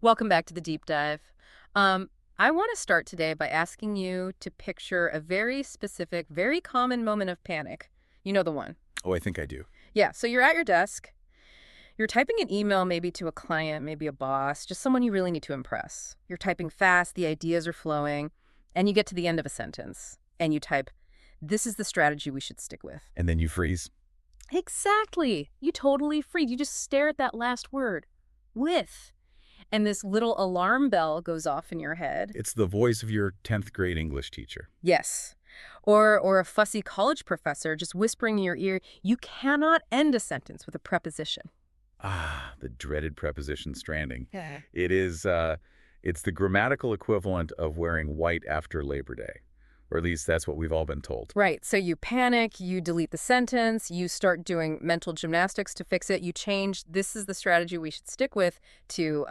Welcome back to the deep dive. I want to start today by asking you to picture a very specific, very common moment of panic. You know the one. Oh, I think I do. Yeah, so you're at your desk. You're typing an email maybe to a client, maybe a boss, just someone you really need to impress. You're typing fast, the ideas are flowing, and you get to the end of a sentence, and you type, "This is the strategy we should stick with." And then you freeze. Exactly. You totally freeze. You just stare at that last word. With. And this little alarm bell goes off in your head. It's the voice of your 10th grade English teacher. Yes. Or a fussy college professor just whispering in your ear, you cannot end a sentence with a preposition. Ah, the dreaded preposition stranding. Yeah. It's the grammatical equivalent of wearing white after Labor Day. Or at least that's what we've all been told. Right. So you panic, you delete the sentence, you start doing mental gymnastics to fix it, you change, this is the strategy we should stick with, to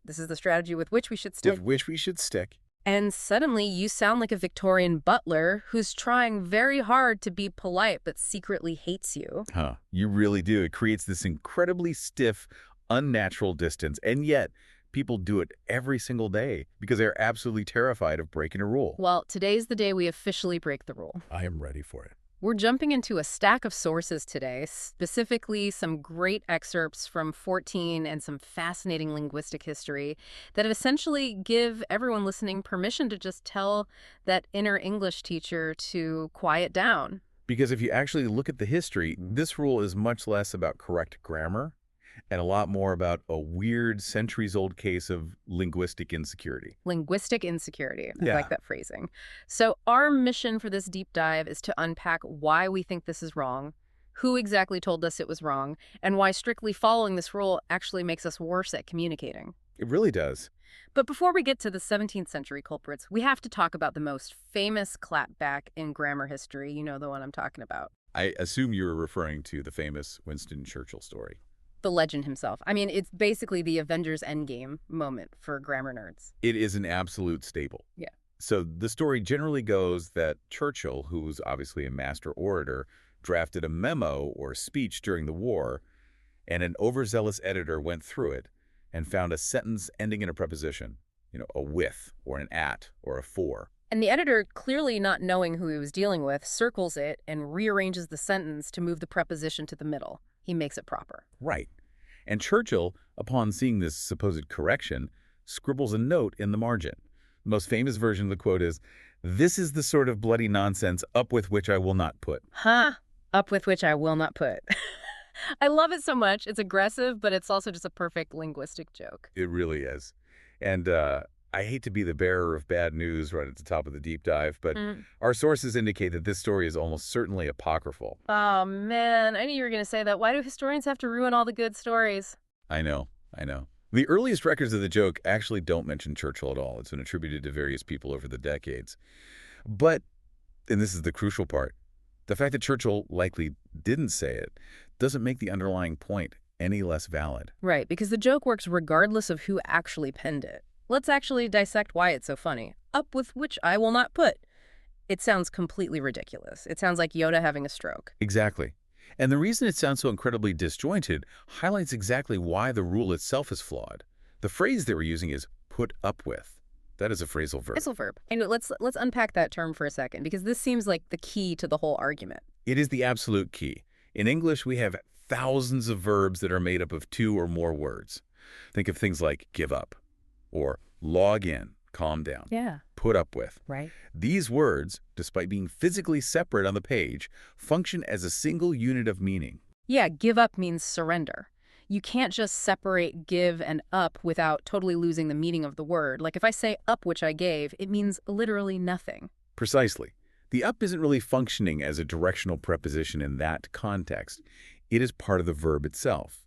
this is the strategy with which we should stick. With which we should stick. And suddenly you sound like a Victorian butler who's trying very hard to be polite but secretly hates you. Huh. You really do. It creates this incredibly stiff, unnatural distance. And yet, people do it every single day because they're absolutely terrified of breaking a rule. Well, today's the day we officially break the rule. I am ready for it. We're jumping into a stack of sources today, specifically some great excerpts from 14 and some fascinating linguistic history that essentially give everyone listening permission to just tell that inner English teacher to quiet down. Because if you actually look at the history, this rule is much less about correct grammar and a lot more about a weird centuries-old case of linguistic insecurity. Linguistic insecurity. I Yeah. like that phrasing. So our mission for this deep dive is to unpack why we think this is wrong, who exactly told us it was wrong, and why strictly following this rule actually makes us worse at communicating. It really does. But before we get to the 17th century culprits, we have to talk about the most famous clapback in grammar history. You know the one I'm talking about. I assume you were referring to the famous Winston Churchill story. The legend himself. I mean, it's basically the Avengers Endgame moment for grammar nerds. It is an absolute staple. Yeah. So the story generally goes that Churchill, who was obviously a master orator, drafted a memo or speech during the war, and an overzealous editor went through it and found a sentence ending in a preposition, a with or an at or a for. And the editor, clearly not knowing who he was dealing with, circles it and rearranges the sentence to move the preposition to the middle. He makes it proper. Right. And Churchill, upon seeing this supposed correction, scribbles a note in the margin. The most famous version of the quote is, "This is the sort of bloody nonsense up with which I will not put." Huh? Up with which I will not put. I love it so much. It's aggressive, but it's also just a perfect linguistic joke. It really is. And I hate to be the bearer of bad news right at the top of the deep dive, but our sources indicate that this story is almost certainly apocryphal. Oh, man. I knew you were going to say that. Why do historians have to ruin all the good stories? I know. The earliest records of the joke actually don't mention Churchill at all. It's been attributed to various people over the decades. But, and this is the crucial part, the fact that Churchill likely didn't say it doesn't make the underlying point any less valid. Right, because the joke works regardless of who actually penned it. Let's actually dissect why it's so funny. Up with which I will not put. It sounds completely ridiculous. It sounds like Yoda having a stroke. Exactly. And the reason it sounds so incredibly disjointed highlights exactly why the rule itself is flawed. The phrase they were using is put up with. That is a phrasal verb. Phrasal verb. And let's unpack that term for a second, because this seems like the key to the whole argument. It is the absolute key. In English, we have thousands of verbs that are made up of two or more words. Think of things like give up, or log in, calm down, Yeah. put up with. Right. These words, despite being physically separate on the page, function as a single unit of meaning. Yeah, give up means surrender. You can't just separate give and up without totally losing the meaning of the word. Like if I say up which I gave, it means literally nothing. Precisely. The up isn't really functioning as a directional preposition in that context. It is part of the verb itself.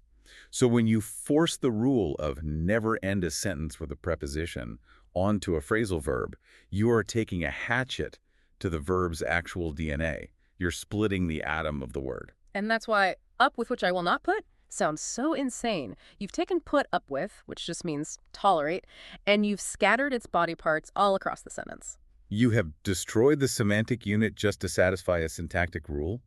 So when you force the rule of never end a sentence with a preposition onto a phrasal verb, you are taking a hatchet to the verb's actual DNA. You're splitting the atom of the word. And that's why up with which I will not put sounds so insane. You've taken put up with, which just means tolerate, and you've scattered its body parts all across the sentence. You have destroyed the semantic unit just to satisfy a syntactic rule.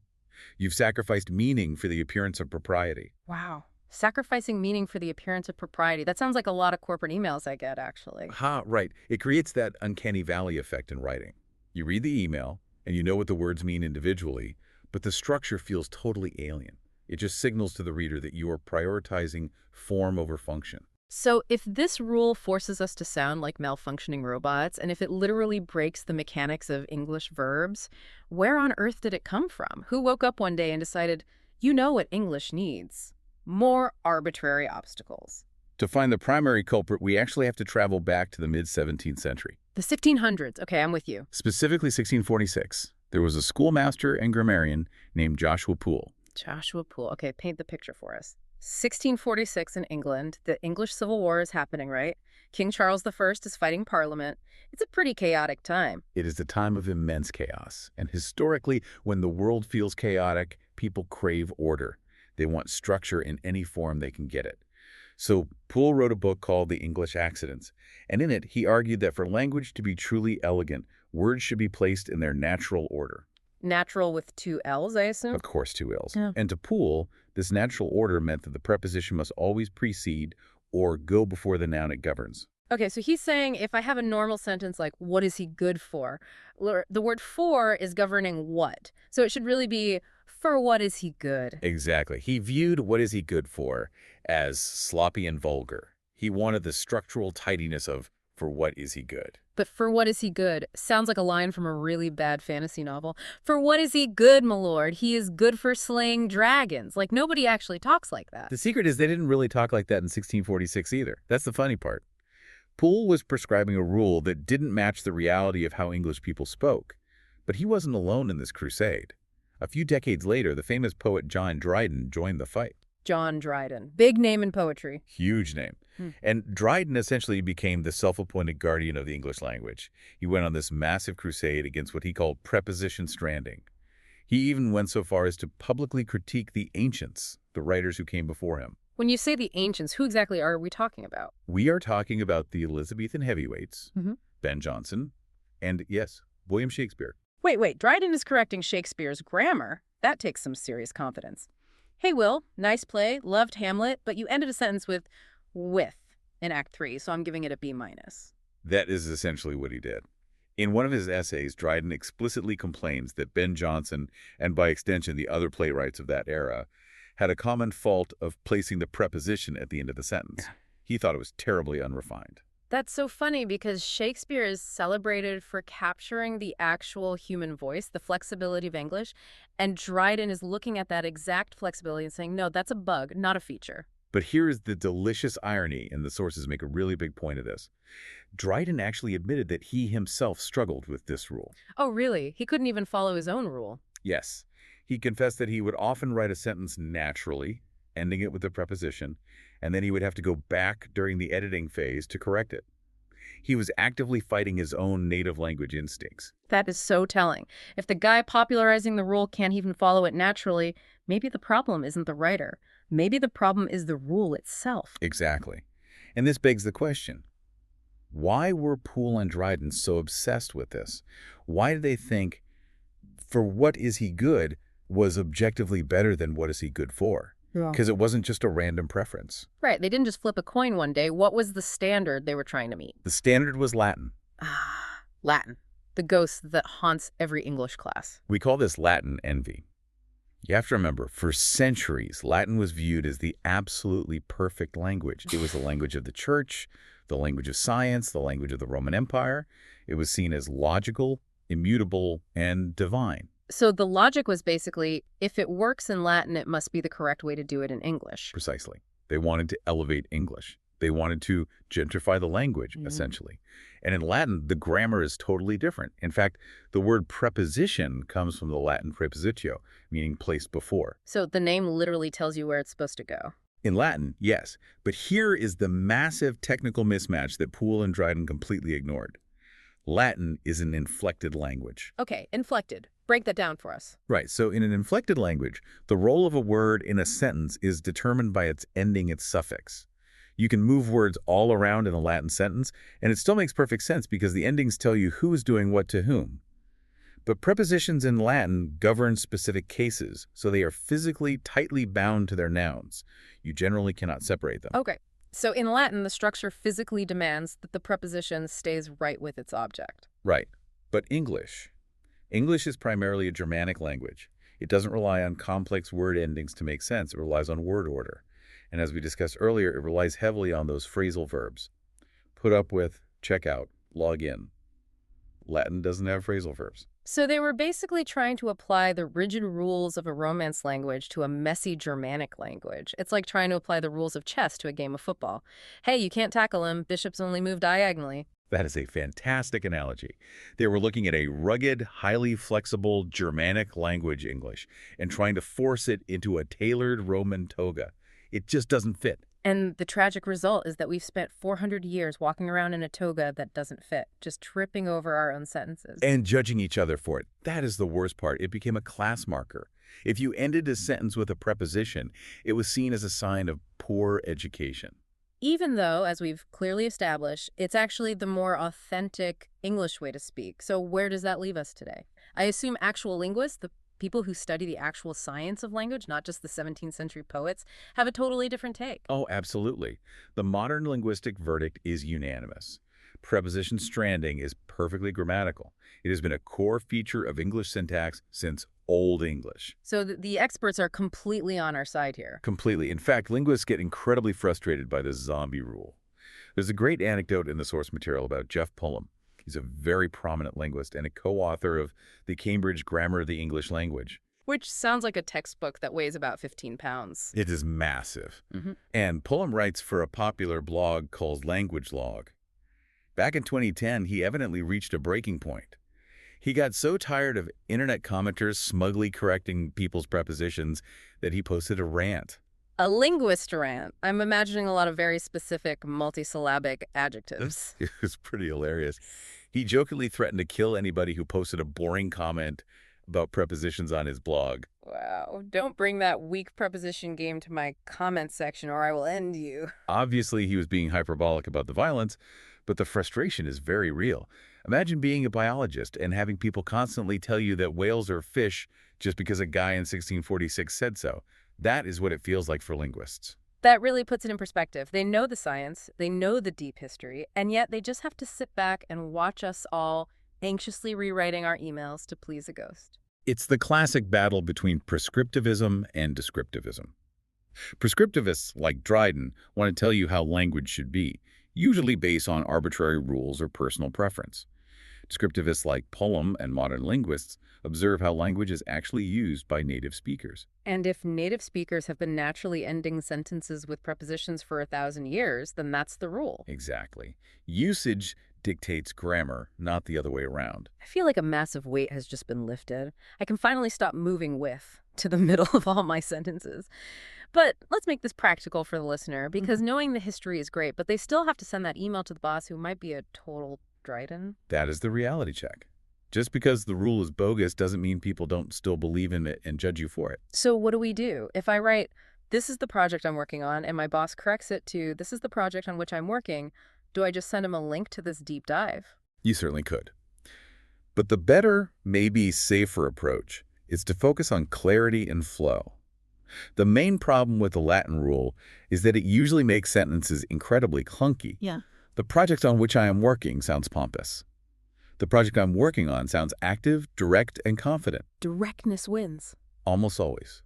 You've sacrificed meaning for the appearance of propriety. Wow. Sacrificing meaning for the appearance of propriety. That sounds like a lot of corporate emails I get, actually. Right. It creates that uncanny valley effect in writing. You read the email, and you know what the words mean individually, but the structure feels totally alien. It just signals to the reader that you are prioritizing form over function. So if this rule forces us to sound like malfunctioning robots, and if it literally breaks the mechanics of English verbs, where on earth did it come from? Who woke up one day and decided, you know what English needs? More arbitrary obstacles. To find the primary culprit, we actually have to travel back to the mid-17th century. The 1600s. Okay, I'm with you. Specifically 1646. There was a schoolmaster and grammarian named Joshua Poole. Joshua Poole. Okay, paint the picture for us. 1646 in England. The English Civil War is happening, right? King Charles I is fighting Parliament. It's a pretty chaotic time. It is a time of immense chaos. And historically, when the world feels chaotic, people crave order. They want structure in any form they can get it. So Poole wrote a book called The English Accidents, and in it he argued that for language to be truly elegant, words should be placed in their natural order. Natural with two L's, I assume? Of course, two L's. Yeah. And to Poole, this natural order meant that the preposition must always precede or go before the noun it governs. Okay, so he's saying if I have a normal sentence like, what is he good for? The word for is governing what? So it should really be, for what is he good? Exactly. He viewed what is he good for as sloppy and vulgar. He wanted the structural tidiness of, for what is he good? But for what is he good sounds like a line from a really bad fantasy novel. For what is he good, my lord? He is good for slaying dragons. Like, nobody actually talks like that. The secret is they didn't really talk like that in 1646 either. That's the funny part. Poole was prescribing a rule that didn't match the reality of how English people spoke. But he wasn't alone in this crusade. A few decades later, the famous poet John Dryden joined the fight. John Dryden. Big name in poetry. Huge name. And Dryden essentially became the self-appointed guardian of the English language. He went on this massive crusade against what he called preposition stranding. He even went so far as to publicly critique the ancients, the writers who came before him. When you say the ancients, who exactly are we talking about? We are talking about the Elizabethan heavyweights, Ben Jonson, and yes, William Shakespeare. Wait, Dryden is correcting Shakespeare's grammar. That takes some serious confidence. Hey, Will, nice play, loved Hamlet, but you ended a sentence with in Act 3, so I'm giving it a B-. That is essentially what he did. In one of his essays, Dryden explicitly complains that Ben Jonson, and by extension the other playwrights of that era, had a common fault of placing the preposition at the end of the sentence. He thought it was terribly unrefined. That's so funny because Shakespeare is celebrated for capturing the actual human voice, the flexibility of English, and Dryden is looking at that exact flexibility and saying, no, that's a bug, not a feature. But here is the delicious irony, and the sources make a really big point of this. Dryden actually admitted that he himself struggled with this rule. Oh, really? He couldn't even follow his own rule? Yes. He confessed that he would often write a sentence naturally, ending it with a preposition, and then he would have to go back during the editing phase to correct it. He was actively fighting his own native language instincts. That is so telling. If the guy popularizing the rule can't even follow it naturally, maybe the problem isn't the writer. Maybe the problem is the rule itself. Exactly. And this begs the question, why were Poole and Dryden so obsessed with this? Why did they think, for what is he good was objectively better than what is he good for? Because it wasn't just a random preference. Right. They didn't just flip a coin one day. What was the standard they were trying to meet? The standard was Latin. Latin. The ghost that haunts every English class. We call this Latin envy. You have to remember, for centuries, Latin was viewed as the absolutely perfect language. It was the language of the church, the language of science, the language of the Roman Empire. It was seen as logical, immutable, and divine. So the logic was basically, if it works in Latin, it must be the correct way to do it in English. Precisely. They wanted to elevate English. They wanted to gentrify the language, essentially. And in Latin, the grammar is totally different. In fact, the word preposition comes from the Latin prepositio, meaning placed before. So the name literally tells you where it's supposed to go. In Latin, yes. But here is the massive technical mismatch that Poole and Dryden completely ignored. Latin is an inflected language. Okay, inflected. Break that down for us. Right. So in an inflected language, the role of a word in a sentence is determined by its ending its suffix. You can move words all around in a Latin sentence, and it still makes perfect sense because the endings tell you who is doing what to whom. But prepositions in Latin govern specific cases, so they are physically tightly bound to their nouns. You generally cannot separate them. Okay. So in Latin, the structure physically demands that the preposition stays right with its object. Right. But English is primarily a Germanic language. It doesn't rely on complex word endings to make sense. It relies on word order. And as we discussed earlier, it relies heavily on those phrasal verbs. Put up with, check out, log in. Latin doesn't have phrasal verbs. So they were basically trying to apply the rigid rules of a Romance language to a messy Germanic language. It's like trying to apply the rules of chess to a game of football. Hey, you can't tackle him. Bishops only move diagonally. That is a fantastic analogy. They were looking at a rugged, highly flexible Germanic language English and trying to force it into a tailored Roman toga. It just doesn't fit. And the tragic result is that we've spent 400 years walking around in a toga that doesn't fit, just tripping over our own sentences. And judging each other for it. That is the worst part. It became a class marker. If you ended a sentence with a preposition, it was seen as a sign of poor education. Even though, as we've clearly established, it's actually the more authentic English way to speak. So where does that leave us today? I assume actual linguists, the people who study the actual science of language, not just the 17th century poets, have a totally different take. Oh, absolutely. The modern linguistic verdict is unanimous. Preposition stranding is perfectly grammatical. It has been a core feature of English syntax since Old English. So the experts are completely on our side here. Completely. In fact, linguists get incredibly frustrated by this zombie rule. There's a great anecdote in the source material about Jeff Pullum. He's a very prominent linguist and a co-author of the Cambridge Grammar of the English Language. Which sounds like a textbook that weighs about 15 pounds. It is massive. Mm-hmm. And Pullum writes for a popular blog called Language Log. Back in 2010, he evidently reached a breaking point. He got so tired of internet commenters smugly correcting people's prepositions that he posted a rant. A linguist rant. I'm imagining a lot of very specific multisyllabic adjectives. It was pretty hilarious. He jokingly threatened to kill anybody who posted a boring comment about prepositions on his blog. Wow. Don't bring that weak preposition game to my comment section or I will end you. Obviously, he was being hyperbolic about the violence, but the frustration is very real. Imagine being a biologist and having people constantly tell you that whales are fish just because a guy in 1646 said so. That is what it feels like for linguists. That really puts it in perspective. They know the science, they know the deep history, and yet they just have to sit back and watch us all anxiously rewriting our emails to please a ghost. It's the classic battle between prescriptivism and descriptivism. Prescriptivists, like Dryden, want to tell you how language should be, usually based on arbitrary rules or personal preference. Descriptivists like Pullum and modern linguists observe how language is actually used by native speakers. And if native speakers have been naturally ending sentences with prepositions for 1,000 years, then that's the rule. Exactly. Usage dictates grammar, not the other way around. I feel like a massive weight has just been lifted. I can finally stop moving with to the middle of all my sentences. But let's make this practical for the listener, because knowing the history is great, but they still have to send that email to the boss who might be a total Dryden. That is the reality check. Just because the rule is bogus doesn't mean people don't still believe in it and judge you for it. So what do we do? If I write, this is the project I'm working on, and my boss corrects it to, this is the project on which I'm working, do I just send him a link to this deep dive? You certainly could. But the better, maybe safer approach is to focus on clarity and flow. The main problem with the Latin rule is that it usually makes sentences incredibly clunky. Yeah. The project on which I am working sounds pompous. The project I'm working on sounds active, direct, and confident. Directness wins. Almost always.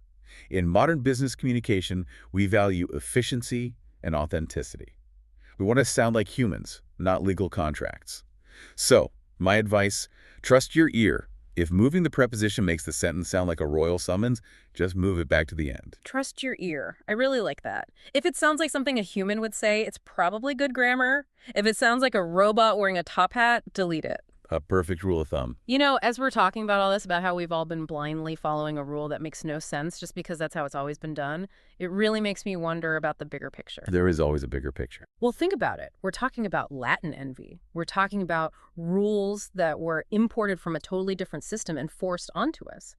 In modern business communication, we value efficiency and authenticity. We want to sound like humans, not legal contracts. So, my advice, trust your ear. If moving the preposition makes the sentence sound like a royal summons, just move it back to the end. Trust your ear. I really like that. If it sounds like something a human would say, it's probably good grammar. If it sounds like a robot wearing a top hat, delete it. A perfect rule of thumb. You know, as we're talking about all this, about how we've all been blindly following a rule that makes no sense just because that's how it's always been done, it really makes me wonder about the bigger picture. There is always a bigger picture. Well, think about it. We're talking about Latin envy. We're talking about rules that were imported from a totally different system and forced onto us.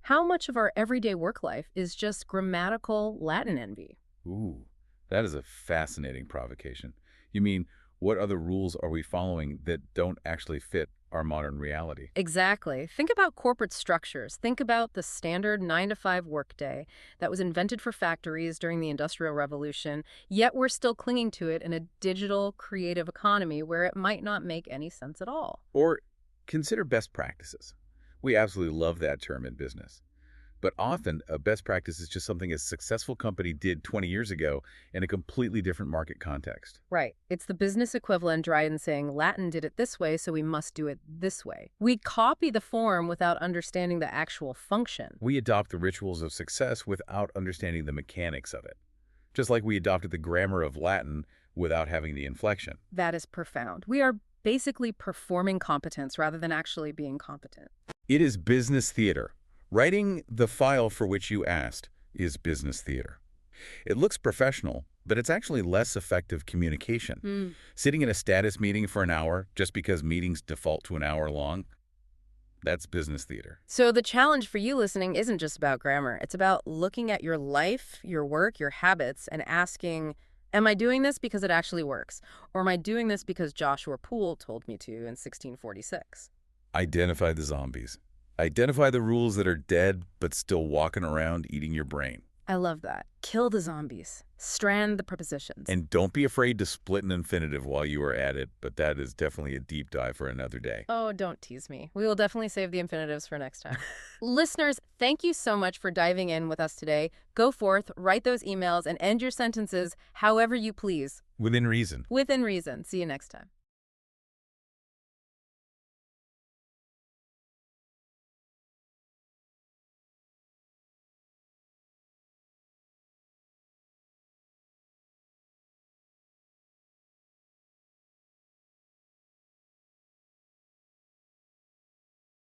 How much of our everyday work life is just grammatical Latin envy? Ooh, that is a fascinating provocation. You mean, What other rules are we following that don't actually fit our modern reality? Exactly. Think about corporate structures. Think about the standard 9-to-5 workday that was invented for factories during the Industrial Revolution, yet we're still clinging to it in a digital, creative economy where it might not make any sense at all. Or consider best practices. We absolutely love that term in business. But often, a best practice is just something a successful company did 20 years ago in a completely different market context. Right. It's the business equivalent, Dryden saying Latin did it this way, so we must do it this way. We copy the form without understanding the actual function. We adopt the rituals of success without understanding the mechanics of it. Just like we adopted the grammar of Latin without having the inflection. That is profound. We are basically performing competence rather than actually being competent. It is business theater. Writing the file for which you asked is business theater. It looks professional, but it's actually less effective communication. Sitting in a status meeting for an hour just because meetings default to an hour long, that's business theater. So the challenge for you listening isn't just about grammar. It's about looking at your life, your work, your habits, and asking, am I doing this because it actually works? Or am I doing this because Joshua Poole told me to in 1646? Identify the zombies. Identify the rules that are dead but still walking around eating your brain. I love that. Kill the zombies. Strand the prepositions. And don't be afraid to split an infinitive while you are at it, but that is definitely a deep dive for another day. Oh, don't tease me. We will definitely save the infinitives for next time. Listeners, thank you so much for diving in with us today. Go forth, write those emails, and end your sentences however you please. Within reason. Within reason. See you next time.